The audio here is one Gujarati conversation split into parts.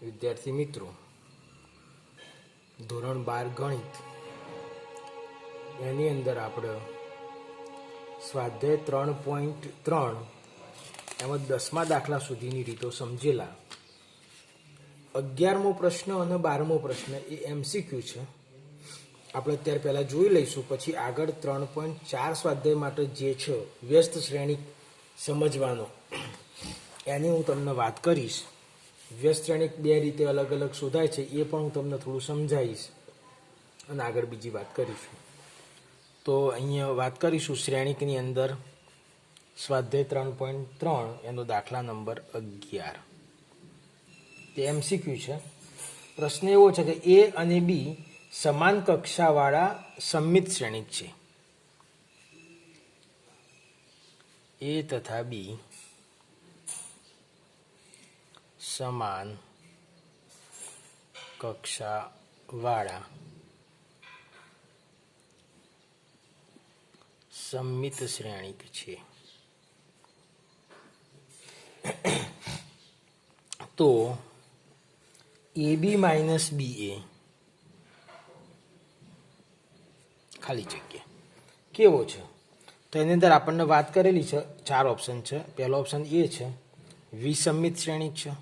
વિદ્યાર્થી મિત્રો, ધોરણ 12 ગણિત એની અંદર આપણે સ્વાધ્યાય 3.3 એમાં 10મા દાખલા સુધીની રીતો સમજેલા. 11મો પ્રશ્ન અને 12મો પ્રશ્ન એ MCQ છે. આપણે અત્યારે પહેલાં જોઈ લઈશું, પછી આગળ 3.4 સ્વાધ્યાય માટે જે છે વ્યસ્ત શ્રેણી સમજવાનો એની હું તમને વાત કરીશ. વ્યસ્ત શ્રેણી બે રીતે અલગ અલગ શોધાય છે એ પણ હું તમને થોડું સમજાવીશ અને આગળ બીજી વાત કરીશું. તો અહીંયા વાત કરીશું શ્રેણીકની અંદર સ્વાધ્યાય 3.3 એનો દાખલા નંબર 11. તે MCQ છે. પ્રશ્ન એવો છે કે એ અને બી સમાન કક્ષાવાળા સમમિત શ્રેણિક છે. એ તથા બી સમાન કક્ષાવાળા સમમિત શ્રેણિક છે. તો AB માઇનસ BA ખાલી જગ્યા કેવો છે? તો એની અંદર આપણને વાત કરેલી છે, 4 ઓપ્શન છે. પહેલો ઓપ્શન એ છે વિસમિત શ્રેણિક છે.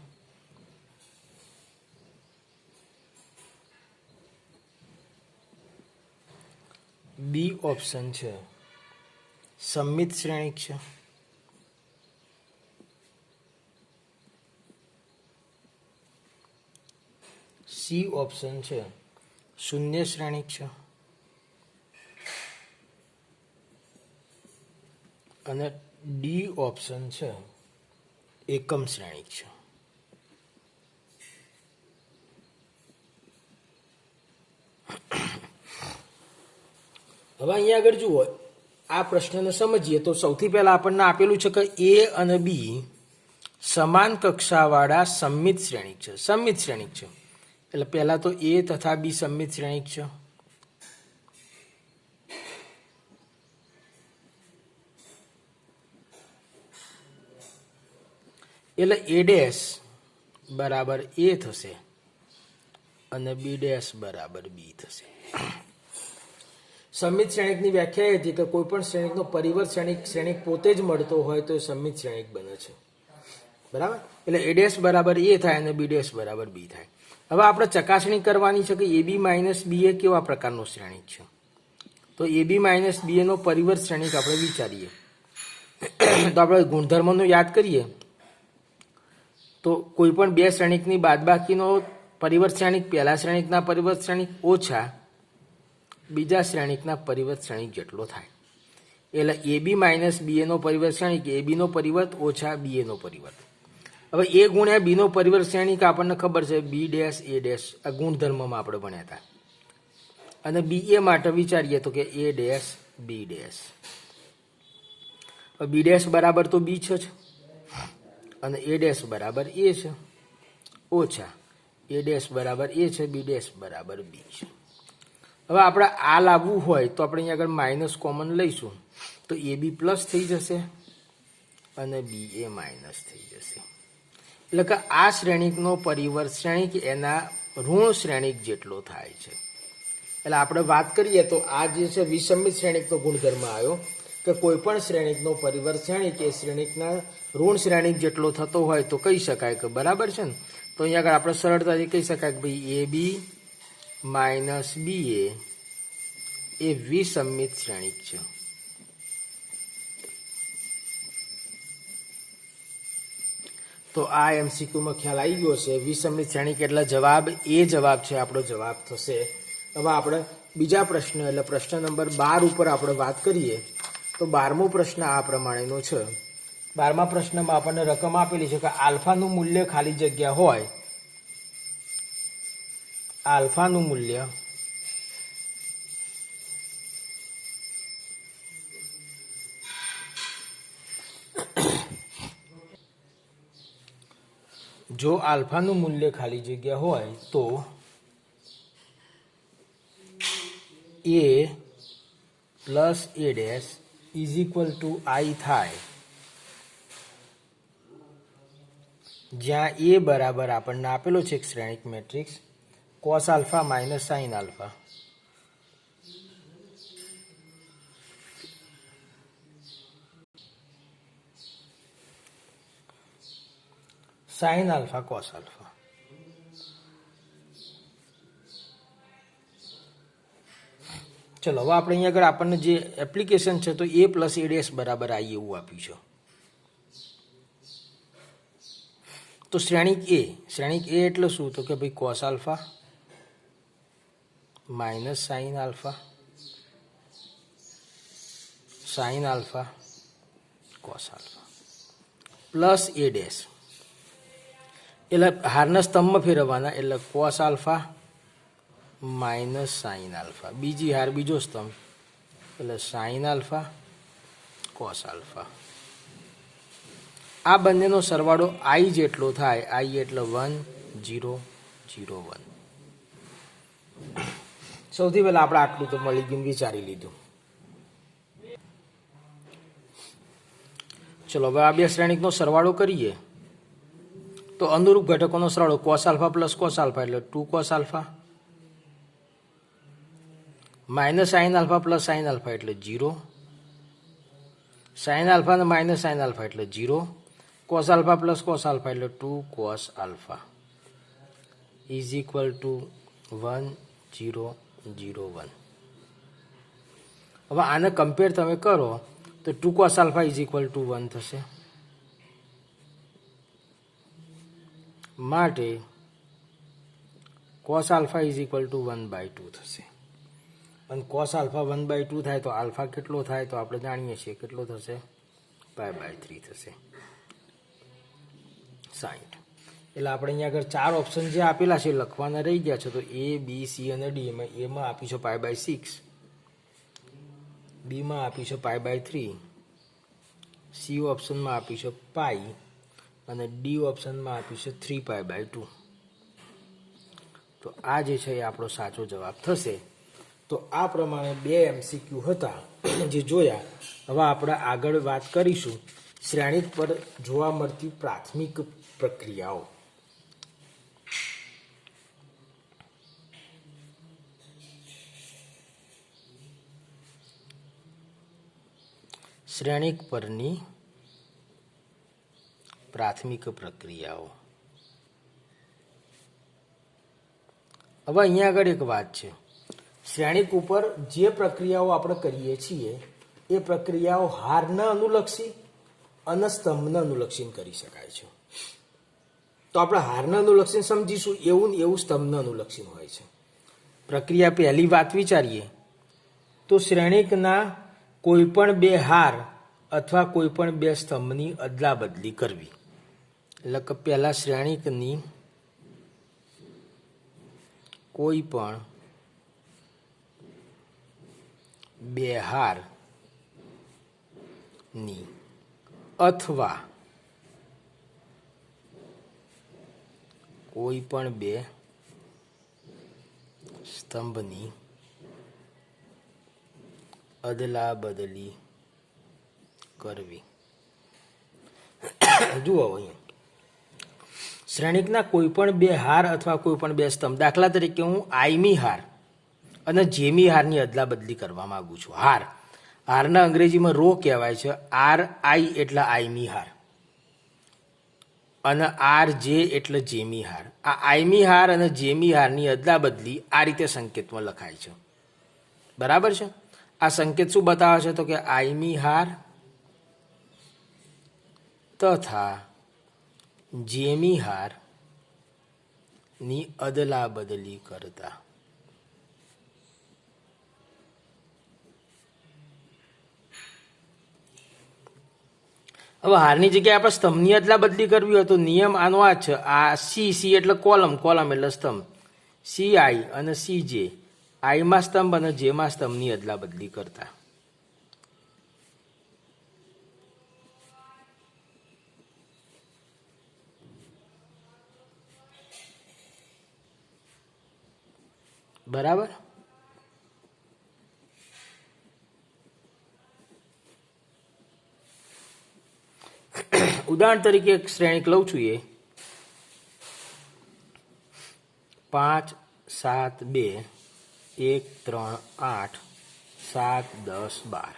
બી ઓપ્શન છે સમમિત શ્રેણિક છે. સી ઓપ્શન છે શૂન્ય શ્રેણિક છે. અને ડી ઓપ્શન છે એકમ શ્રેણિક છે. હવે અહીંયા આગળ જુઓ, આ પ્રશ્નને સમજીએ તો સૌથી પહેલા આપણને આપેલું છે કે એ અને બી સમાન કક્ષાવાળા સમમિત શ્રેણિક છે. સમમિત શ્રેણિક છે એટલે પહેલા તો એ તથા બી સમમિત શ્રેણિક છે. એટલે એ ડેશ બરાબર એ થશે અને બી ડેશ બરાબર બી થશે. સમમિત શ્રેણિકની વ્યાખ્યા એ હતી કે કોઈ પણ શ્રેણિકનો પરિવર્ત શ્રેણિક પોતે જ મળતો હોય તો એ સમમિત શ્રેણિક બને છે. બરાબર? એટલે એ ડેશ બરાબર એ થાય અને બી ડેશ બરાબર બી થાય. હવે આપણે ચકાસણી કરવાની છે કે એ બી માઇનસ બી એ કેવા પ્રકારનો શ્રેણિક છે. તો એ બી માઇનસ બી એનો પરિવર્ત શ્રેણિક આપણે વિચારીએ તો આપણે ગુણધર્મનો યાદ કરીએ તો કોઈ પણ બે શ્રેણિકની બાદબાકીનો પરિવર્ત શ્રેણિક પહેલા શ્રેણિકના પરિવર્ત શ્રેણિક ઓછા બીજા શ્રેણિકના પરિવર્ત શ્રેણિક જેટલો થાય. એટલે એ બી માઇનસ બી એનો પરિવર્ત શ્રેણિક એ બીનો પરિવર્ત ઓછા બી એનો પરિવર્ત. હવે એ ગુણ્યા બીનો પરિવર્ત શ્રેણિક આપણને ખબર છે બી ડેશ એ ડેશ, આ ગુણધર્મમાં આપણે ભણ્યા હતા. અને બી એ માટે વિચારીએ તો કે A dash B dash. B dash બરાબર તો બી છે જ અને એ ડેશ બરાબર એ છે ઓછા એ ડેશ બરાબર એ છે બી ડેશ બરાબર બી છે. હવે આપણે આ લાવવું હોય તો આપણે અહીંયા આગળ માઇનસ કોમન લઈશું તો એ બી પ્લસ થઈ જશે અને બી એ માઇનસ થઈ જશે. એટલે કે આ શ્રેણિકનો પરિવર્ત શ્રેણિક એના ઋણ શ્રેણિક જેટલો થાય છે. એટલે આપણે વાત કરીએ તો આ જે છે વિસમિત શ્રેણિકનો ગુણધર્મ આવ્યો કે કોઈ પણ શ્રેણિકનો પરિવર્ત શ્રેણિક એ શ્રેણિકના ઋણ શ્રેણિક જેટલો થતો હોય તો કહી શકાય કે બરાબર છે ને. તો અહીંયા આગળ આપણે સરળતાથી કહી શકાય કે ભાઈ એ બી માઇનસ બી એ વિસમિત શ્રેણિક છે. તો આ MCQમાં ખ્યાલ આવી ગયો છે. વિસમિત શ્રેણિક એટલે જવાબ એ જવાબ છે, આપણો જવાબ થશે. હવે આપણે બીજા પ્રશ્ન એટલે પ્રશ્ન નંબર 12 ઉપર આપણે વાત કરીએ તો 12મો પ્રશ્ન આ પ્રમાણેનો છે. 12મા પ્રશ્નમાં આપણને રકમ આપેલી છે કે આલ્ફાનું મૂલ્ય ખાલી જગ્યા હોય, આલ્ફાનું મૂલ્ય જો આલ્ફાનું મૂલ્ય ખાલી જગ્યા હોય તો A plus A dash is equal to I થાય જ્યાં એ બરાબર આપણને આપેલો છે એક શ્રેણિક matrix cos alpha minus sine alpha, sine alpha cos alpha. ચલો હવે આપણે અહીંયા આગળ આપણને જે એપ્લિકેશન છે તો એ પ્લસ એ ડેશ બરાબર આઈ એવું આપ્યું છે. તો શ્રેણિક એ એટલે શું? તો કે ભાઈ cos alpha minus sine alpha, sine alpha cos alpha plus A dash. એટલે હારના સ્તંભમાં ફેરવવાના, એટલે cos alpha minus sine alpha, બીજી હાર બીજો સ્તંભ એટલે સાઇન આલ્ફા કોસ આલ્ફા. આ બંનેનો સરવાળો આઈ જેટલો થાય, આઈ એટલે 1 0 0 1. સૌથી પહેલા આપણે આટલું તો મળી ગયું, વિચારી લીધું. ચલો હવે આ બે શ્રેણિકનો સરવાળો કરીએ તો અનુરૂપ ઘટકોનો સરવાળો cos alpha plus cos alpha એટલે 2 cos alpha, minus sine alpha plus sine alpha એટલે 0, સાઇન આલ્ફા અને માઇનસ સાઇન આલ્ફા એટલે 0, cos alpha plus cos alpha એટલે 2 cos alpha is equal two 1 0 0 1. હવે આને કમ્પેર તમે કરો તો 2 cos alpha is equal two 1 થશે. માટે cos alpha is equal two 1/2 થશે. અને કોસ આલ્ફા 1/2 થાય તો આલ્ફા કેટલો થાય? તો આપણે જાણીએ છીએ કેટલો થશે, π/3 થશે, 60. એટલે આપણે અહીંયા આગળ 4 ઓપ્શન જે આપેલા છે લખવાના રહી ગયા છે. તો એ બી સી અને ડી એમાં આપીશું π/6, બીમાં આપીશું π/3, સી ઓપ્શનમાં આપીશું પાઈ અને ડી ઓપ્શનમાં આપીશું 3π/2. તો આ જે છે એ આપણો સાચો જવાબ થશે. તો આ પ્રમાણે 2 MCQ હતા જે જોયા. હવે આપણે આગળ વાત કરીશું શ્રેણિક પર જોવા મળતી પ્રાથમિક પ્રક્રિયાઓ. શ્રેણિક પરની પ્રાથમિક પ્રક્રિયાઓ. હવે અહીંયા આગળ એક વાત છે, શ્રેણિક ઉપર જે પ્રક્રિયાઓ આપણે કરીએ છીએ એ પ્રક્રિયાઓ હારને અનુલક્ષી અને સ્તંભને અનુલક્ષીને કરી શકાય છે. તો આપણે હારને અનુલક્ષીને સમજીશું, એવું ને એવું સ્તંભને અનુલક્ષીને હોય છે. પ્રક્રિયા પહેલી વાત વિચારીએ તો શ્રેણિકના કોઈ પણ 2 હાર અથવા કોઈ પણ 2 સ્તંભની અદલા બદલી કરવી. એટલે કે પહેલા શ્રેણિકની કોઈ પણ 2 હારની અથવા કોઈ પણ 2 સ્તંભની અદલા બદલી કરવી. જુઓ અહીંયા શ્રેણિકના કોઈ પણ 2 હાર અથવા કોઈ પણ 2 સ્તંભ, દાખલા તરીકે હું આઈમી હાર અને જેમી હારની અદલા બદલી કરવા માંગુ છું. હારના અંગ્રેજીમાં રો કહેવાય છે. RI એટલે આઈમી હાર અને RJ એટલે જેમી હાર. આ આઈમી હાર અને જેમી હારની અદલા બદલી આ રીતે સંકેતમાં લખાય છે. બરાબર છે? આ સંકેત શું બતાવે છે? તો કે આઈમી હાર તથા જેમી હાર ની અદલા બદલી કરતા. હવે હારની જગ્યાએ આપણે સ્તંભની અદલા બદલી કરવી હોય તો નિયમ આનો આ છે. આ સી એટલે કોલમ એટલે સ્તંભ, CI અને CJ, આઈમાં સ્તંભ અને જેમાં સ્તંભની અદલા બદલી કરતા. બરાબર? ઉદાહરણ તરીકે એક શ્રેણિક લઉં છું. 5 7 2 1 3 8 7 10 12.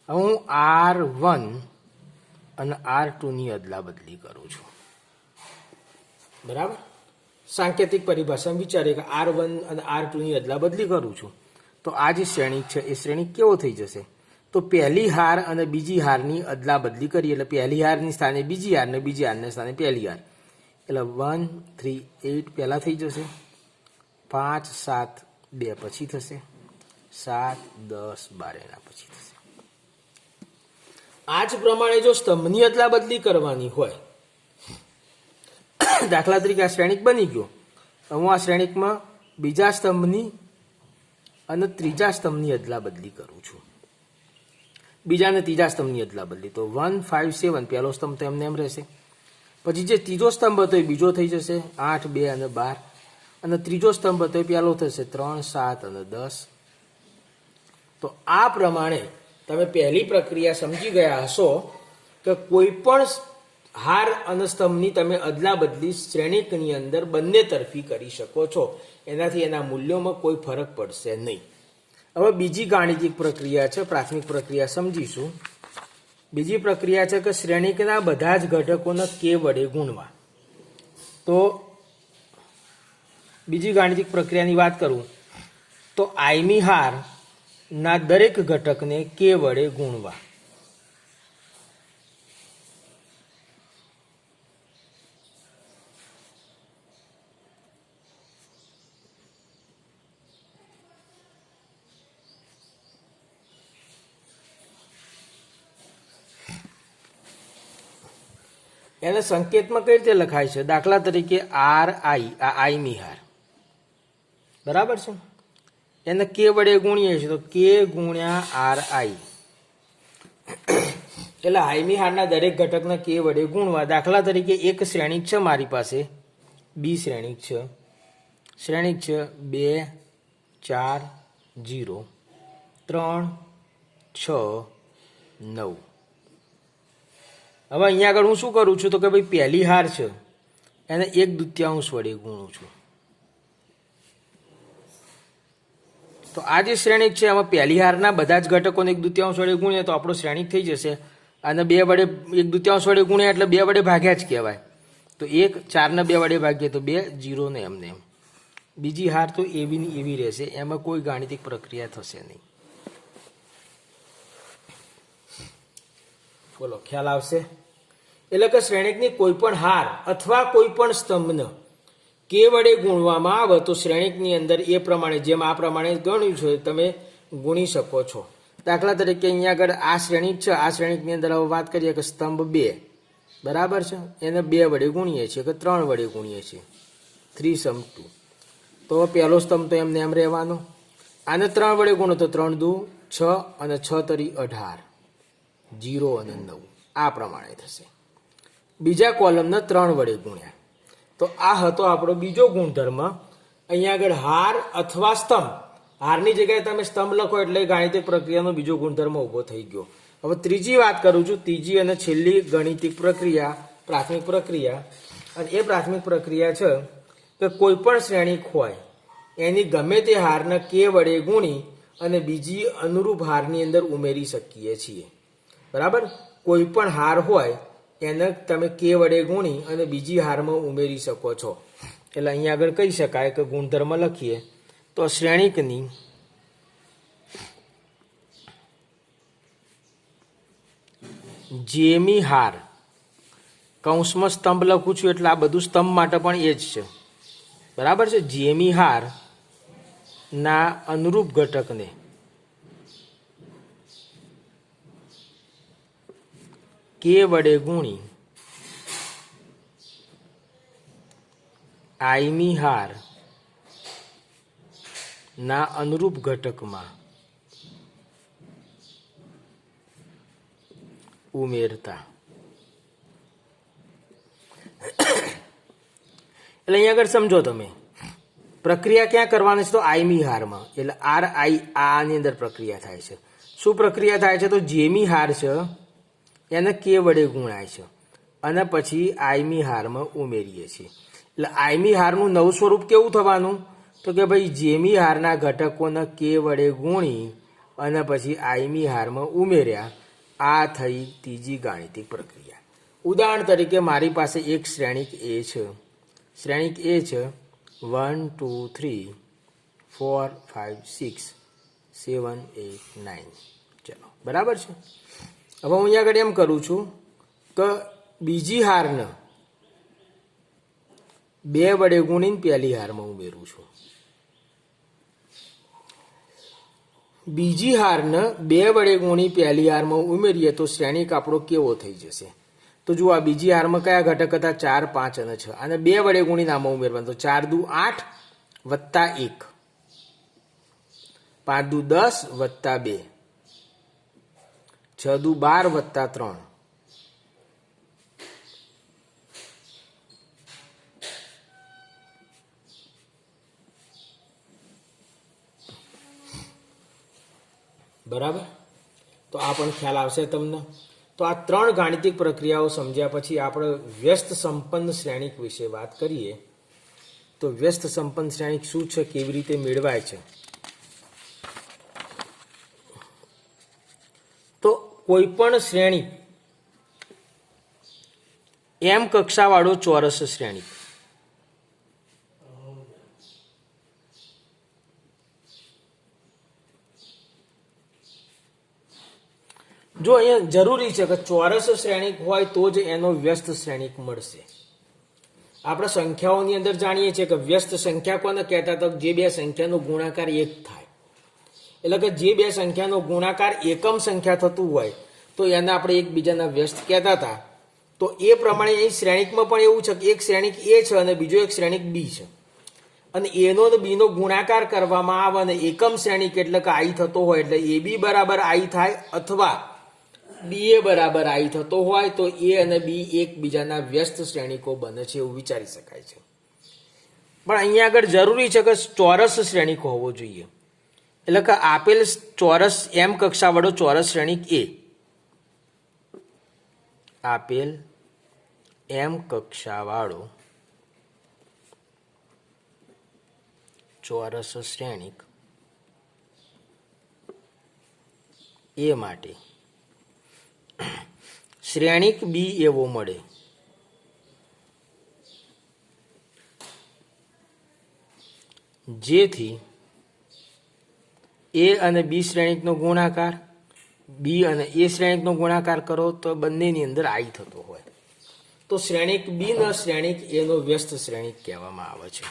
હવે હું R1 અને R2ની અદલા બદલી કરું છું. બરાબર, સાંકેતિક પરિભાષામાં વિચારીએ કે R1 અને R2ની અદલા બદલી કરું છું તો આ જે શ્રેણિક છે એ શ્રેણિક કેવો થઈ જશે? તો પહેલી હાર અને બીજી હારની અદલા બદલી કરીએ એટલે પહેલી હારની સ્થાને બીજી હાર ને બીજી હારના સ્થાને પહેલી હાર, એટલે 1 3 8 પહેલાં થઈ જશે, 5 7 2 પછી થશે, 7 10 12 એના પછી થશે. આ જ પ્રમાણે જો સ્તંભની અદલા બદલી કરવાની હોય, દાખલા તરીકે આ શ્રેણિક બની ગયો, હું આ શ્રેણિકમાં બીજા સ્તંભની અને ત્રીજા સ્તંભની અદલા બદલી કરું છું. બીજા અને ત્રીજા સ્તંભની અદલા બદલી તો 1 5 7 પહેલો સ્તંભ તો એમને એમ રહેશે. પછી જે ત્રીજો સ્તંભ હતો એ બીજો થઈ જશે, 8 2 અને 12, અને ત્રીજો સ્તંભ હતો એ પહેલો થશે, 3 7 અને 10. તો આ પ્રમાણે તમે પહેલી પ્રક્રિયા સમજી ગયા હશો કે કોઈ પણ હાર અને સ્તંભની તમે અદલા બદલી શ્રેણિકની અંદર બંને તરફી કરી શકો છો. એનાથી એના મૂલ્યોમાં કોઈ ફરક પડશે નહીં. હવે બીજી ગાણિતિક પ્રક્રિયા છે, પ્રાથમિક પ્રક્રિયા સમજીશું. બીજી પ્રક્રિયા છે કે શ્રેણિકના બધા જ ઘટકોને k વડે ગુણવા. તો બીજી ગાણિતિક પ્રક્રિયાની વાત કરું તો આઈમી હારના દરેક ઘટકને k વડે ગુણવા. એને સંકેતમાં કઈ રીતે લખાય છે? દાખલા તરીકે RI, આ આઈમી હાર, બરાબર છે, એને k વડે ગુણીએ છીએ તો k ગુણ્યા RI, એટલે આઈમી હારના દરેક ઘટકને k વડે ગુણવા. દાખલા તરીકે એક શ્રેણિક છે મારી પાસે, બી શ્રેણિક છે, 2 4 0 3 6 9. હવે અહીંયા આગળ હું શું કરું છું તો કે ભાઈ પહેલી હાર છે એને 1/2 વડે ગુણું છું. તો આ જે શ્રેણિક છે એમાં પહેલી હારના બધા જ ઘટકોને 1/2 વડે ગુણીએ તો આપણો શ્રેણિક થઈ જશે. અને 2 વડે 1/2 વડે ગુણ્યા એટલે 2 વડે ભાગ્યા જ કહેવાય. તો 1 4 ને 2 વડે ભાગીએ તો 2, 0 ને એમને એમ. બીજી હાર તો એવી ની એવી રહેશે, એમાં કોઈ ગાણિતિક પ્રક્રિયા થશે નહીં. બોલો, ખ્યાલ આવશે? એટલે કે શ્રેણિકની કોઈ પણ હાર અથવા કોઈ પણ સ્તંભને k વડે ગુણવામાં આવે તો શ્રેણિકની અંદર એ પ્રમાણે, જેમ આ પ્રમાણે ગણ્યું છે તમે ગુણી શકો છો. દાખલા તરીકે અહીંયા આગળ આ શ્રેણિક છે, આ શ્રેણિકની અંદર હવે વાત કરીએ કે સ્તંભ 2, બરાબર છે, એને 2 વડે ગુણીએ છીએ કે 3 વડે ગુણીએ છીએ, 3 સમ 2. તો પહેલો સ્તંભ તો એમને એમ રહેવાનો. આને 3 વડે ગુણો તો 3 દુ 6 અને 6 તરી 18, 0 અને 9 આ પ્રમાણે થશે. બીજા કોલમને 3 વડે ગુણ્યા તો આ હતો આપણો બીજો ગુણધર્મ. અહીંયા આગળ હાર અથવા સ્તંભ, હારની જગ્યાએ તમે સ્તંભ લખો એટલે ગાણિતિક પ્રક્રિયાનો બીજો ગુણધર્મ ઊભો થઈ ગયો. હવે ત્રીજી વાત કરું છું, ત્રીજી અને છેલ્લી ગાણિતિક પ્રક્રિયા, પ્રાથમિક પ્રક્રિયા. અને એ પ્રાથમિક પ્રક્રિયા છે કે કોઈ પણ શ્રેણિક હોય એની ગમે તે હારને k વડે ગુણી અને બીજી અનુરૂપ હારની અંદર ઉમેરી શકીએ છીએ. બરાબર, કોઈ પણ હાર હોય એને તમે k વડે ગુણી અને બીજી હારમાં ઉમેરી શકો છો. એટલે અહીંયા આગળ કહી શકાય કે ગુણધર્મ લખીએ તો શ્રેણિકની જેમી હાર, કૌંસમાં સ્તંભ લખું છું એટલે આ બધું સ્તંભ માટે પણ એ જ છે, બરાબર છે. જેમી હાર ના અનુરૂપ ઘટકને k વડે ગુણી આઈમી હાર ના અનુરૂપ ઘટકમાં ઉમેરતા. એટલે અહીંયા આગળ સમજો તમે, પ્રક્રિયા ક્યાં કરવાની છે તો આઈમી હારમાં, એટલે RI આની અંદર પ્રક્રિયા થાય છે. શું પ્રક્રિયા થાય છે તો જેમી હાર છે એને k વડે ગુણાય છે અને પછી આઈમી હારમાં ઉમેરીએ છીએ. એટલે આઈમી હારનું નવું સ્વરૂપ કેવું થવાનું? તો કે ભાઈ જેમી હારના ઘટકોને કે વડે ગુણી અને પછી આઈમી હારમાં ઉમેર્યા. આ થઈ ત્રીજી ગાણિતિક પ્રક્રિયા. ઉદાહરણ તરીકે મારી પાસે એક શ્રેણિક એ છે. શ્રેણિક એ છે 1 2 3 4 5 6 7 8 9. ચલો બરાબર છે. હવે હું અહીંયા આગળ એમ કરું છું કે બીજી હારને 2 વડે ગુણીને પહેલી હારમાં ઉમેરું છું. બીજી હારને 2 વડે ગુણી પહેલી હારમાં ઉમેરીએ તો શ્રેણિક આપણો કેવો થઈ જશે? તો જુઓ આ બીજી હારમાં કયા ઘટક હતા? 4 5 અને 6. અને 2 વડે ગુણીને આમાં ઉમેરવાનું. તો 4 દુ 8 વત્તા 1, 5 દુ 10 વત્તા 2, 6 દુ 12 વત્તા 3, બરાબર. તો આ પણ ખ્યાલ આવશે તમને. તો આ 3 ગાણિતિક પ્રક્રિયાઓ સમજ્યા પછી આપણે વ્યસ્ત સંપન્ન શ્રેણિક વિશે વાત કરીએ. તો વ્યસ્ત સંપન્ન શ્રેણિક શું છે, કેવી રીતે મેળવાય છે? તો કોઈ પણ શ્રેણિક m કક્ષાવાળો ચોરસ શ્રેણિક જો અહીંયા જરૂરી છે કે ચોરસ શ્રેણિક હોય તો જ એનો વ્યસ્ત શ્રેણિક મળશે. આપણે સંખ્યાઓની અંદર જાણીએ છીએ કે વ્યસ્ત સંખ્યા કોને કહેતા? તો જે બે સંખ્યાનો ગુણાકાર 1 થાય. એટલે કે જે બે સંખ્યાનો ગુણાકાર એકમ સંખ્યા થતું હોય તો એને આપણે એકબીજાના વ્યસ્ત કહેતા હતા. તો એ પ્રમાણે અહીં શ્રેણિકમાં પણ એવું છે કે એક શ્રેણિક એ છે અને બીજો એક શ્રેણિક બી છે, અને એનો અને બીનો ગુણાકાર કરવામાં આવે અને એકમ શ્રેણિક એટલે કે આઈ થતો હોય એટલે એ બી બરાબર આઈ થાય, અથવા બી એ બરાબર આઈ થતો હોય તો એ અને બી એકબીજાના વ્યસ્ત શ્રેણિકો બને છે એવું વિચારી શકાય છે. પણ અહીંયા આગળ જરૂરી છે કે ચોરસ શ્રેણિક હોવો જોઈએ. એટલે કે આપેલ ચોરસ m કક્ષાવાળો ચોરસ શ્રેણિક એ, આપેલ m કક્ષાવાળો ચોરસ શ્રેણિક એ માટે શ્રેણિક બી એવો મળે જેથી એ અને બી શ્રેણિકનો ગુણાકાર બી અને એ શ્રેણિકનો ગુણાકાર કરો તો બંનેની અંદર આઈ થતો હોય તો શ્રેણિક બી ના શ્રેણિક એનો વ્યસ્ત શ્રેણિક કહેવામાં આવે છે.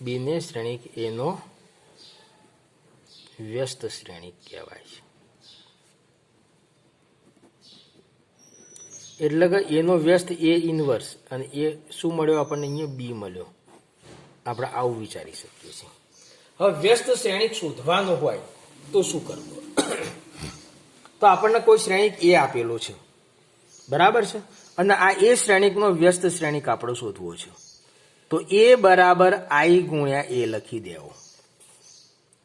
બી ને શ્રેણિક એનો વ્યસ્ત શ્રેણિક કહેવાય છે. એટલે કે એનો વ્યસ્ત એ ઇનવર્સ અને એ શું મળ્યો આપણને? અહીંયા બી મળ્યો. આપણે આવું વિચારી શકીએ છીએ. હવે વ્યસ્ત શ્રેણિક શોધવાનો હોય તો શું કરવું? તો આપણને કોઈ શ્રેણિક એ આપેલો છે, બરાબર છે, અને આ એ શ્રેણિકનો વ્યસ્ત શ્રેણિક આપણે શોધવો છે. તો એ બરાબર આઈ ગુણ્યા એ લખી દેવો.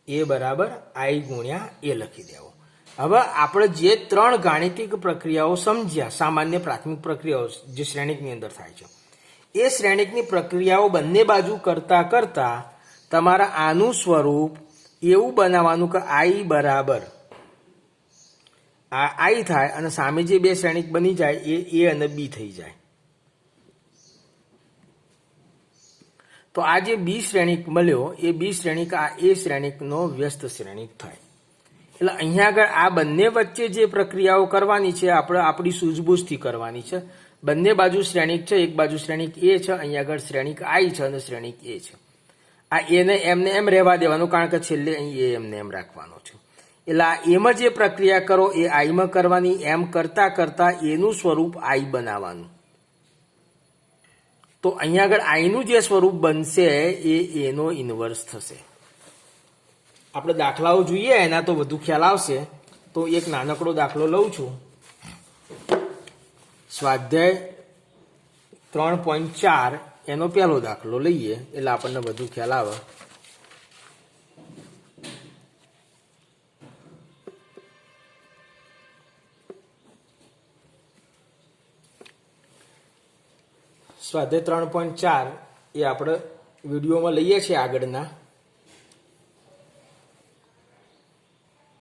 એ બરાબર આઈ ગુણ્યા એ લખી દેવો. હવે આપણે જે 3 ગાણિતિક પ્રક્રિયાઓ સમજ્યા, સામાન્ય પ્રાથમિક પ્રક્રિયાઓ જે શ્રેણિકની અંદર થાય છે, એ શ્રેણિકની પ્રક્રિયાઓ બંને બાજુ કરતા કરતા તમારા આનું સ્વરૂપ એવું બનાવવાનું કે આઈ બરાબર આ આઈ થાય અને સામે જે બે શ્રેણિક બની જાય એ અને બી થઈ જાય. તો આ જે બી શ્રેણિક મળ્યો એ બી શ્રેણિક આ એ શ્રેણિકનો વ્યસ્ત શ્રેણિક થાય. એટલે અહીંયા આગળ આ બંને વચ્ચે જે પ્રક્રિયાઓ કરવાની છે આપણે આપણી સૂઝબૂઝથી કરવાની છે. બંને બાજુ શ્રેણિક છે, એક બાજુ શ્રેણિક એ છે, અહીંયા આગળ શ્રેણિક આઈ છે અને શ્રેણિક એ છે. આ એને એમને એમ રહેવા દેવાનું કારણ કે છેલ્લે અહીં એ એમને એમ રાખવાનો છે. એટલે આ એમાં જે પ્રક્રિયા કરો એ આઈમાં કરવાની, એમ કરતા કરતા એનું સ્વરૂપ આઈ બનાવવાનું. તો અહીંયા આગળ આઈનું જે સ્વરૂપ બનશે એ એનો ઇન્વર્સ થશે. આપણે દાખલાઓ જોઈએ એના તો વધુ ખ્યાલ આવશે. તો એક નાનકડો દાખલો લઉં છું. સ્વાધ્યાય 3.4 એનો પહેલો દાખલો લઈએ એટલે આપણને વધુ ખ્યાલ આવે. સ્વાધ્યાય 3.4 એ આપણે વિડીયોમાં લઈએ છીએ આગળના